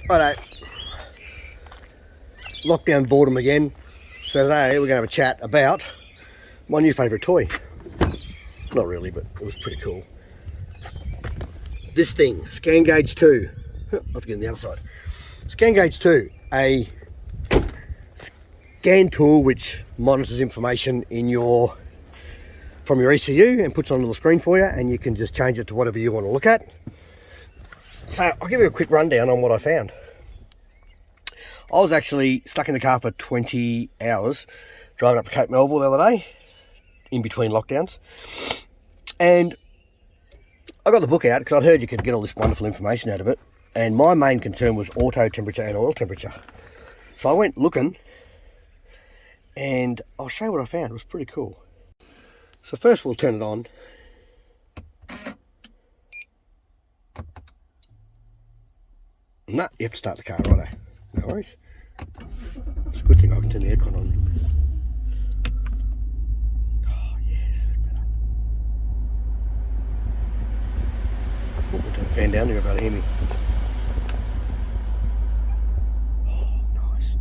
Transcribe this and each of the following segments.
Righto. Lockdown boredom again. So today we're going to have a chat about my new favourite toy. Not really, but it was pretty cool. This thing, Scan Gauge 2. I have to get on the other side. Scan Gauge 2, a scan tool which monitors information in from your ECU and puts on a little screen for you, and you can just change it to whatever you want to look at. So I'll give you a quick rundown on what I found. I was actually stuck in the car for 20 hours driving up to Cape Melville the other day, in between lockdowns. And I got the book out because I'd heard you could get all this wonderful information out of it. And my main concern was auto temperature and oil temperature. So I went looking, and I'll show you what I found. It was pretty cool. So first we'll turn it on. Nah, you have to start the car, righto. No worries. It's a good thing I can turn the aircon on. Oh yes, that's better. Oh, we'll turn the fan down, you'll be able to hear me. Oh, nice.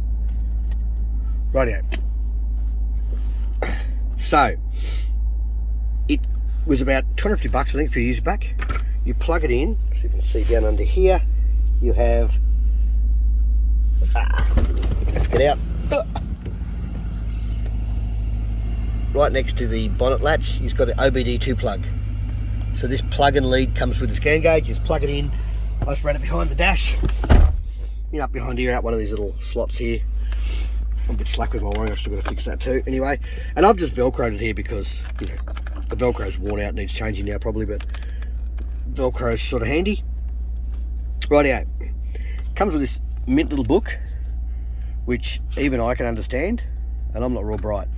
Rightio. So, it was about 250 bucks, I think, a few years back. You plug it in, so you can see down under here, you have let's get out. Right next to the bonnet latch, you've got the OBD2 plug. So this plug and lead comes with the scan gauge. Just plug it in. I just ran it behind the dash. Up behind here, out one of these little slots here. I'm a bit slack with my wiring. I've still got to fix that too. Anyway, and I've just velcroed it here because the velcro's worn out, needs changing now probably, but velcro's sort of handy. Rightio. Comes with this mint little book, which even I can understand, and I'm not real bright.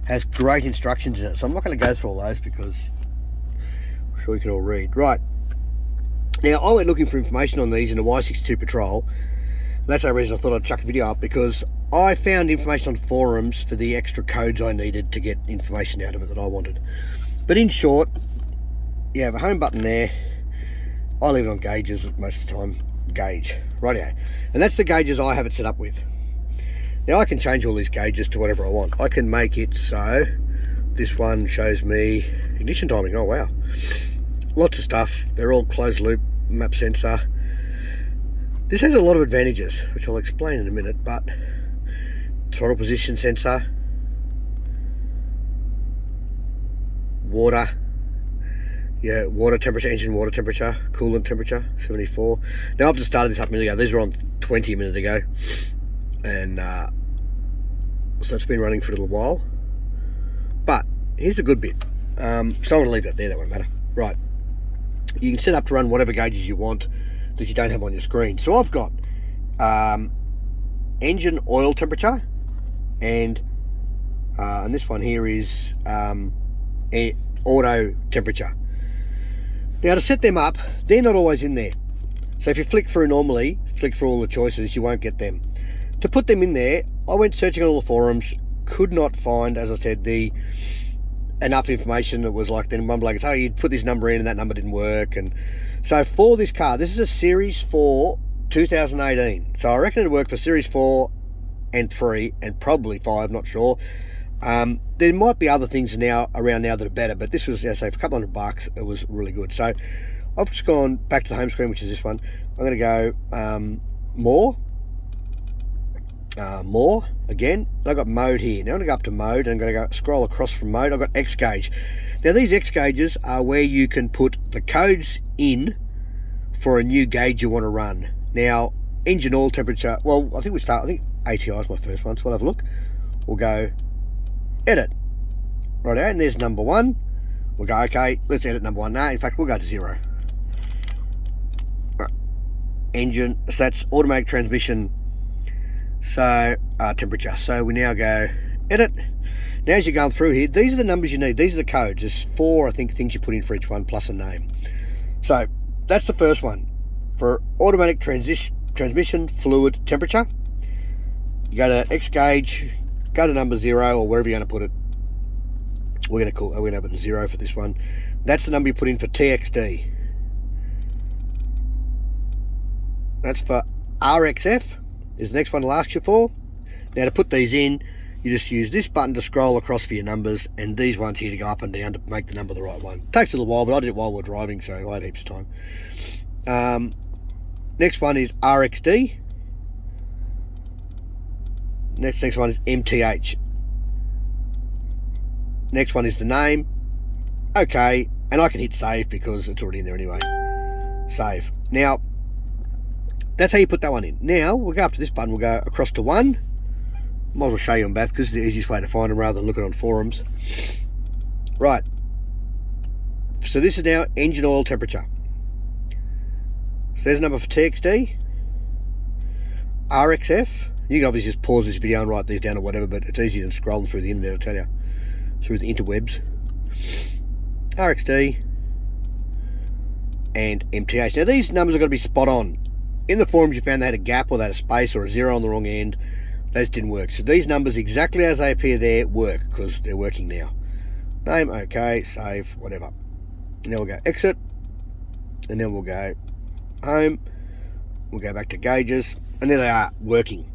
Has great instructions in it, so I'm not going to go through all those because I'm sure you can all read. Right, now I went looking for information on these in the Y62 Patrol. That's the reason I thought I'd chuck the video up, because I found information on forums for the extra codes I needed to get information out of it that I wanted. But in short, you have a home button there. I leave it on gauges most of the time. Gauge, rightio, and that's the gauges I have it set up with. Now I can change all these gauges to whatever I want. I can make it so this one shows me ignition timing. Oh wow, lots of stuff. They're all closed loop map sensor. This has a lot of advantages, which I'll explain in a minute, but throttle position sensor, water, yeah, water temperature, engine water temperature, coolant temperature, 74. Now I've just started this up a minute ago. These were on 20 a minute ago. And so it's been running for a little while. But here's the good bit. So I'm going to leave that there, that won't matter. Right. You can set up to run whatever gauges you want that you don't have on your screen. So I've got engine oil temperature, and this one here is auto temperature. Now to set them up, they're not always in there. So if you flick through normally, flick through all the choices, you won't get them. To put them in there, I went searching on all the forums, could not find, as I said, enough information that was like, then one bloke goes, oh, you'd put this number in and that number didn't work. And so for this car, this is a Series 4 2018. So I reckon it'd work for Series 4 and 3 and probably 5, not sure. There might be other things around now that are better, but this was, say, for a couple $100, it was really good. So I've just gone back to the home screen, which is this one. I'm going to go more again. I've got mode here. Now I'm going to go up to mode, and I'm going to go scroll across from mode. I've got X gauge. Now these X gauges are where you can put the codes in for a new gauge you want to run. Now engine oil temperature, well, I think ATI is my first one, so we'll have a look. We'll go edit. Right out, and there's number 1. We'll go, okay, let's edit number 1 now. In fact, we'll go to 0. Right. Engine, so that's automatic transmission, so temperature. So we now go edit. Now as you're going through here, these are the numbers you need. These are the codes. There's 4, I think, things you put in for each one, plus a name. So that's the first one. For automatic transmission fluid temperature, you go to X gauge, go to number 0 or wherever you're going to put it. We're going to have it to 0 for this one. That's the number you put in for TXD. That's for RXF is the next one it'll ask you for. Now to put these in, you just use this button to scroll across for your numbers, and these ones here to go up and down to make the number the right one. Takes a little while, but I did it while we're driving, so I had heaps of time. Next one is RXD. Next one is MTH. Next one is the name. Okay, and I can hit save because it's already in there anyway. Save. Now, that's how you put that one in. Now, we'll go up to this button, we'll go across to 1. Might as well show you them both because it's the easiest way to find them rather than looking on forums. Right. So this is now engine oil temperature. So there's a number for TXD. RXF. You can obviously just pause this video and write these down or whatever, but it's easier than scrolling through the internet, I'll tell you. Through the interwebs. RXD. And MTH. Now these numbers are going to be spot on. In the forums you found they had a gap or they had a space or a 0 on the wrong end. Those didn't work. So these numbers exactly as they appear there work because they're working now. Name, okay, save, whatever. And then we'll go exit. And then we'll go home. We'll go back to gauges. And there they are working.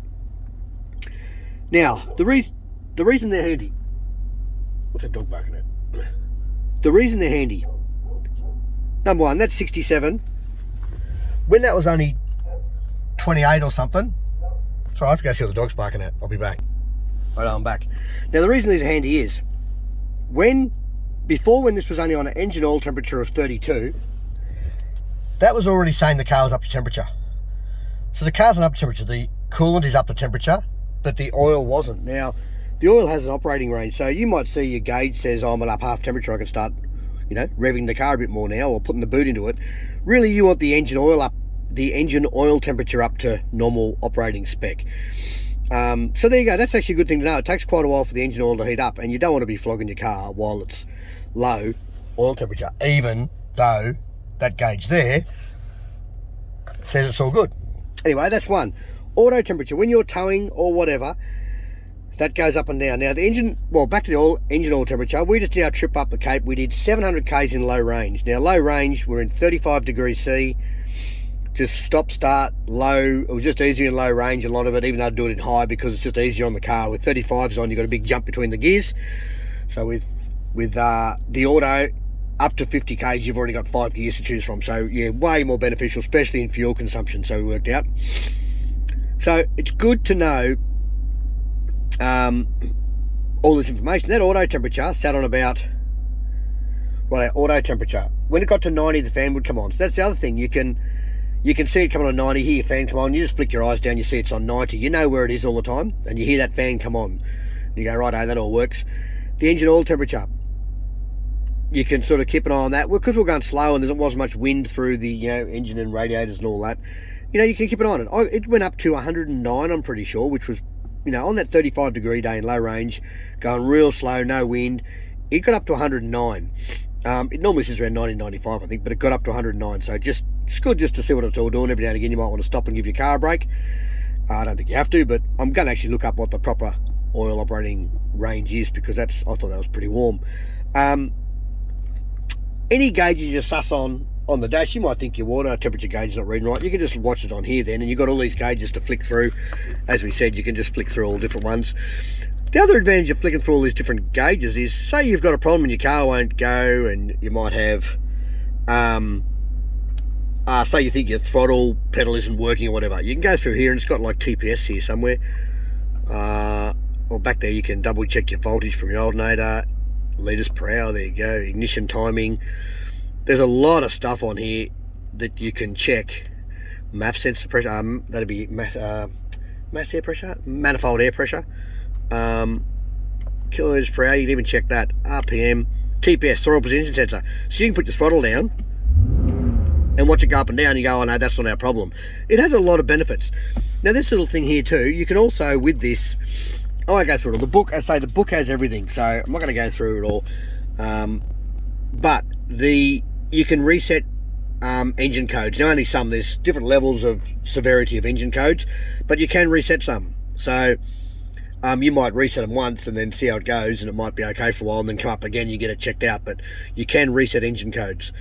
Now, the reason they're handy. What's that dog barking at? The reason they're handy. Number one, that's 67. When that was only 28 or something. So I have to go see what the dog's barking at. I'll be back. Right, I'm back. Now the reason these are handy is before when this was only on an engine oil temperature of 32, that was already saying the car was up to temperature. So the car's not up to temperature, the coolant is up to temperature, but the oil wasn't. Now the oil has an operating range, so you might see your gauge says, oh, I'm at up half temperature, I can start, you know, revving the car a bit more now or putting the boot into it. Really you want the engine oil temperature up to normal operating spec. So there you go, that's actually a good thing to know. It takes quite a while for the engine oil to heat up, and you don't want to be flogging your car while it's low oil temperature, even though that gauge there says it's all good. Anyway, that's one. Auto temperature, when you're towing or whatever, that goes up and down. Now the engine, well, back to the engine oil temperature, we just did our trip up the Cape. We did 700 k's in low range. Now low range, we're in 35 degrees C. Just stop, start, low. It was just easier in low range, a lot of it, even though I'd do it in high because it's just easier on the car. With 35s on, you've got a big jump between the gears. So with the auto, up to 50 k's, you've already got 5 gears to choose from. So yeah, way more beneficial, especially in fuel consumption. So we worked out. So it's good to know all this information. That auto temperature sat on about, right, auto temperature. When it got to 90, the fan would come on. So that's the other thing. You can see it coming on 90, hear your fan come on, you just flick your eyes down, you see it's on 90, you know where it is all the time, and you hear that fan come on. You go, right, that all works. The engine oil temperature, you can sort of keep an eye on that. Because we're going slow and there wasn't much wind through the, you know, engine and radiators and all that, you know, you can keep an eye on it. It went up to 109, I'm pretty sure, which was, you know, on that 35 degree day in low range, going real slow, no wind, it got up to 109. It normally sits around 90, 95, I think, but it got up to 109, so it's good just to see what it's all doing. Every now and again you might want to stop and give your car a break. I don't think you have to, but I'm going to actually look up what the proper oil operating range is, because I thought that was pretty warm. Any gauges you suss on the dash, you might think your water temperature gauge is not reading right. You can just watch it on here then, and you've got all these gauges to flick through. As we said, you can just flick through all different ones. The other advantage of flicking through all these different gauges is, say you've got a problem and your car won't go, and you might have, say you think your throttle pedal isn't working or whatever. You can go through here and it's got like TPS here somewhere. Or back there you can double check your voltage from your alternator, litres per hour, there you go, ignition timing. There's a lot of stuff on here that you can check. MAF sensor pressure, that'd be mass air pressure, manifold air pressure. Kilometers per hour, you can even check that. RPM, TPS, throttle position sensor. So you can put your throttle down and watch it go up and down. You go, oh no, that's not our problem. It has a lot of benefits. Now this little thing here too, you can also, with this, I won't go through it all. The book, I say the book has everything, so I'm not going to go through it all. But you can reset engine codes. Now only some, there's different levels of severity of engine codes, but you can reset some. So you might reset them once and then see how it goes, and it might be okay for a while and then come up again, you get it checked out, but you can reset engine codes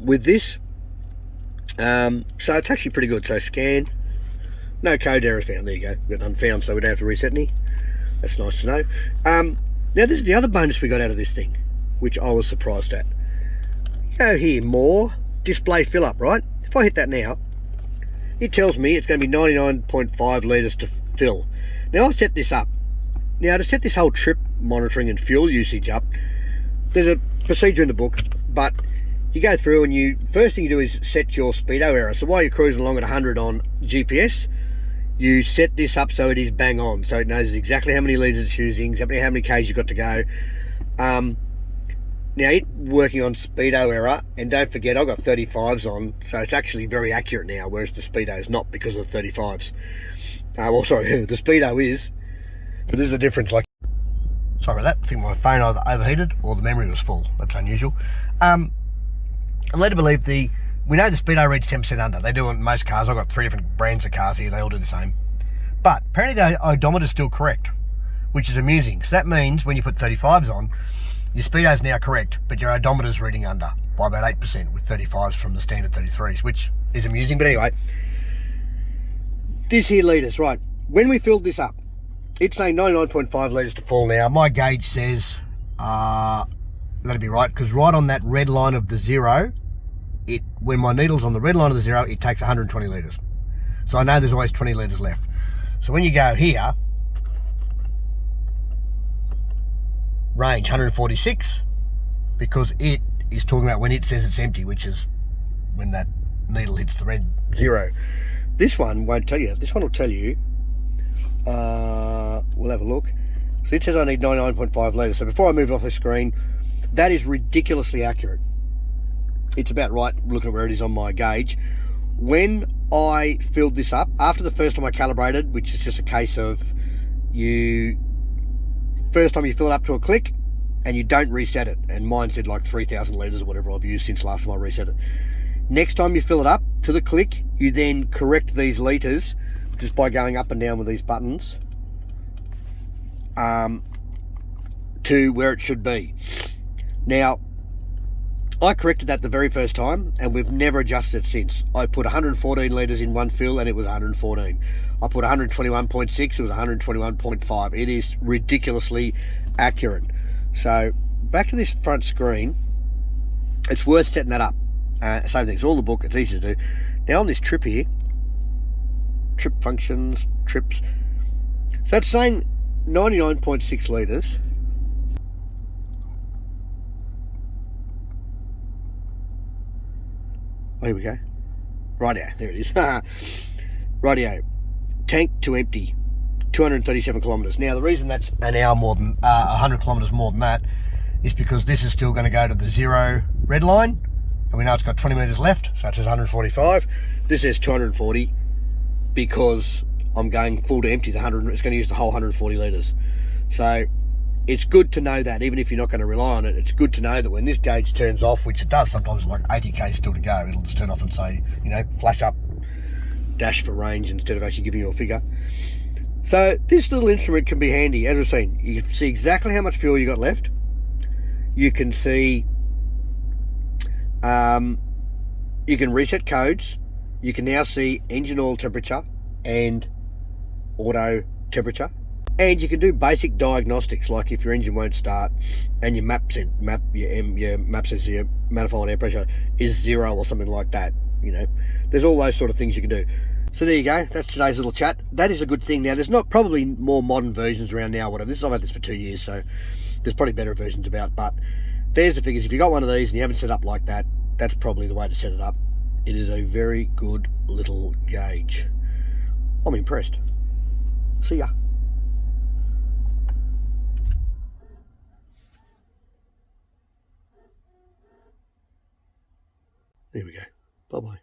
with this. So it's actually pretty good. So scan, No code error found. There you go. Got none found, so we don't have to reset any. That's nice to know. Now this is the other bonus we got out of this thing, which I was surprised at. Go here, more, display fill up, right? If I hit that now, it tells me it's going to be 99.5 litres to fill. Now I'll set this up. Now to set this whole trip monitoring and fuel usage up, there's a procedure in the book, but you go through and first thing you do is set your speedo error. So while you're cruising along at 100 on GPS, you set this up so it is bang on, so it knows exactly how many litres it's using, how many Ks you've got to go. Now it's working on speedo error, and don't forget I've got 35s on, so it's actually very accurate now, whereas the speedo is not because of the 35s. Well, sorry, the speedo is, but this is the difference. Like, sorry about that. I think my phone either overheated or the memory was full. That's unusual. I'm led to believe we know the speedo reads 10% under. They do on most cars. I've got 3 different brands of cars here. They all do the same. But apparently the odometer is still correct, which is amusing. So that means when you put 35s on, your speedo is now correct, but your odometer is reading under by about 8% with 35s from the standard 33s, which is amusing. But anyway, this here litres, right? When we filled this up, it's saying 99.5 litres to full now. My gauge says, that'd be right, because right on that red line of the zero, when my needle's on the red line of the zero, it takes 120 litres. So I know there's always 20 litres left. So when you go here, range 146, because it is talking about when it says it's empty, which is when that needle hits the red zero. This one won't tell you. This one will tell you. We'll have a look. So it says I need 99.5 litres. So before I move off the screen, that is ridiculously accurate. It's about right looking at where it is on my gauge. When I filled this up, after the first time I calibrated, which is just a case of first time you fill it up to a click and you don't reset it, and mine said like 3,000 litres or whatever I've used since last time I reset it. Next time you fill it up to the click, you then correct these litres just by going up and down with these buttons to where it should be. Now, I corrected that the very first time, and we've never adjusted it since. I put 114 litres in one fill, and it was 114. I put 121.6, it was 121.5. It is ridiculously accurate. So, back to this front screen, it's worth setting that up. Same thing, it's all the book, it's easy to do. Now on this trip here, trip functions, trips. So it's saying 99.6 litres. Oh, here we go. Rightio, there it is. Rightio. Tank to empty, 237 kilometres. Now, the reason that's an hour more than 100 kilometres more than that is because this is still going to go to the zero red line, and we know it's got 20 metres left, so it says 145. This says 240 because I'm going full to empty the 100. It's going to use the whole 140 litres. So it's good to know that, even if you're not going to rely on it, it's good to know that when this gauge turns off, which it does sometimes, like 80k still to go, it'll just turn off and say, you know, flash up dash for range instead of actually giving you a figure. So this little instrument can be handy. As we've seen, you can see exactly how much fuel you got left. You can see, you can reset codes. You can now see engine oil temperature and auto temperature. And you can do basic diagnostics, like if your engine won't start and your map says your manifold air pressure is 0 or something like that. You know, there's all those sort of things you can do. So there you go. That's today's little chat. That is a good thing. Now, there's not probably more modern versions around now, whatever. I've had this for 2 years, so there's probably better versions about. But there's the figures. If you got one of these and you haven't set up like that, that's probably the way to set it up. It is a very good little gauge. I'm impressed. See ya. There we go. Bye-bye.